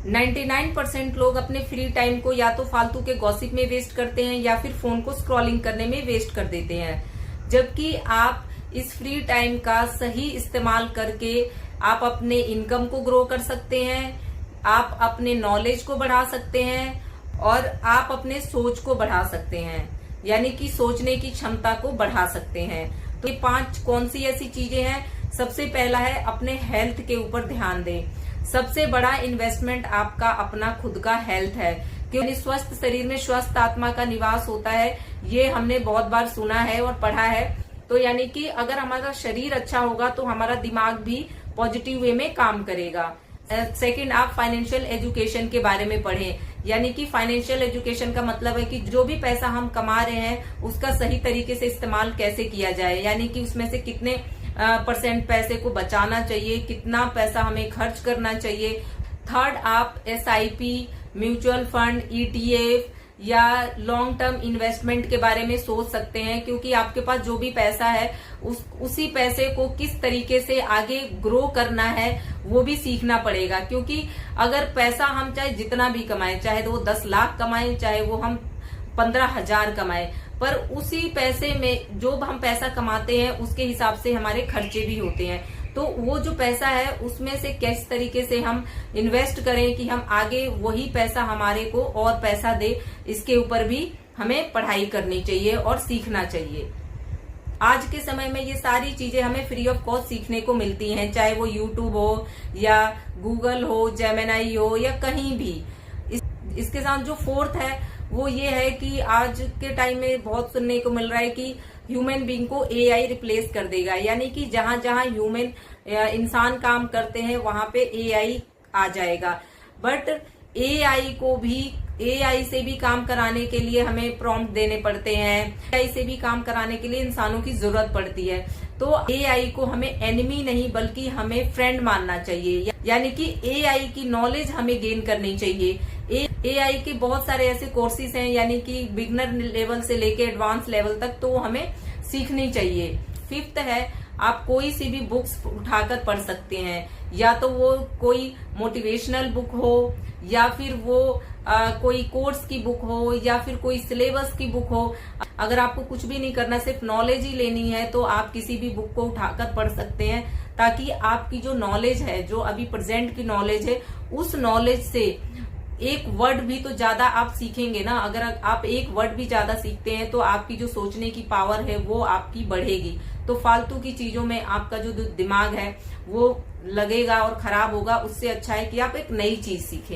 99% लोग अपने free time को या तो फालतू के गॉसिप में वेस्ट करते हैं या फिर फोन को स्क्रॉलिंग करने में वेस्ट कर देते हैं। जबकि आप इस फ्री टाइम का सही इस्तेमाल करके आप अपने इनकम को ग्रो कर सकते हैं, आप अपने नॉलेज को बढ़ा सकते हैं और आप अपने सोच को बढ़ा सकते हैं, यानी कि सोचने की क्षमता को बढ़ा सकते हैं। तो ये 5 कौन सी ऐसी चीजें हैं? सबसे पहला है अपने हेल्थ के ऊपर ध्यान दें। सबसे बड़ा इन्वेस्टमेंट आपका अपना खुद का हेल्थ है, क्योंकि स्वस्थ शरीर में स्वस्थ आत्मा का निवास होता है। ये हमने बहुत बार सुना है और पढ़ा है। तो यानी कि अगर हमारा शरीर अच्छा होगा तो हमारा दिमाग भी पॉजिटिव वे में काम करेगा। सेकंड, आप फाइनेंशियल एजुकेशन के बारे में पढ़ें, यानी कि फाइनेंशियल एजुकेशन का मतलब है कि जो भी पैसा हम कमा रहे हैं उसका सही तरीके से इस्तेमाल कैसे किया जाए, यानी कि उसमें से कितने % पैसे को बचाना चाहिए, कितना पैसा हमें खर्च करना चाहिए। थर्ड, आप SIP, म्यूचुअल फंड, ETF या लॉन्ग टर्म इन्वेस्टमेंट के बारे में सोच सकते हैं, क्योंकि आपके पास जो भी पैसा है उसी पैसे को किस तरीके से आगे ग्रो करना है वो भी सीखना पड़ेगा। क्योंकि अगर पैसा हम चाहे जितना भी कमाएं, चाहे वो 10 लाख कमाएं, चाहे वो हम 15,000 कमाएं, पर उसी पैसे में जो हम पैसा कमाते हैं उसके हिसाब से हमारे खर्चे भी होते हैं। तो वो जो पैसा है उसमें से किस तरीके से हम इन्वेस्ट करें कि हम आगे वही पैसा हमारे को और पैसा दे, इसके ऊपर भी हमें पढ़ाई करनी चाहिए और सीखना चाहिए। आज के समय में ये सारी चीजें हमें फ्री ऑफ कॉस्ट सीखने को मिलती हैं, चाहे वो यूट्यूब हो या गूगल हो, जेमिनाई हो या कहीं भी। इसके साथ जो फोर्थ है वो ये है कि आज के टाइम में बहुत सुनने को मिल रहा है कि ह्यूमन बीइंग को AI रिप्लेस कर देगा, यानी कि जहां जहां ह्यूमन इंसान काम करते हैं वहां पे AI आ जाएगा। बट AI से भी काम कराने के लिए हमें प्रॉम्प्ट देने पड़ते हैं, AI से भी काम कराने के लिए इंसानों की जरूरत पड़ती है। तो AI को हमें एनिमी नहीं बल्कि हमें फ्रेंड मानना चाहिए, यानी कि AI की नॉलेज हमें गेन करनी चाहिए। AI के बहुत सारे ऐसे कोर्सेज हैं, यानी कि बिगनर लेवल से लेके एडवांस लेवल तक, तो हमें सीखनी चाहिए। फिफ्थ है, आप कोई सी भी बुक्स उठाकर पढ़ सकते हैं, या तो वो कोई मोटिवेशनल बुक हो या फिर वो कोई कोर्स की बुक हो या फिर कोई सिलेबस की बुक हो। अगर आपको कुछ भी नहीं करना, सिर्फ नॉलेज ही लेनी है, तो आप किसी भी बुक को उठाकर पढ़ सकते हैं, ताकि आपकी जो नॉलेज है, जो अभी प्रेजेंट की नॉलेज है, उस नॉलेज से एक वर्ड भी तो ज्यादा आप सीखेंगे ना। अगर आप एक वर्ड भी ज्यादा सीखते हैं तो आपकी जो सोचने की पावर है वो आपकी बढ़ेगी। तो फालतू की चीजों में आपका जो दिमाग है वो लगेगा और खराब होगा। उससे अच्छा है कि आप एक नई चीज सीखें।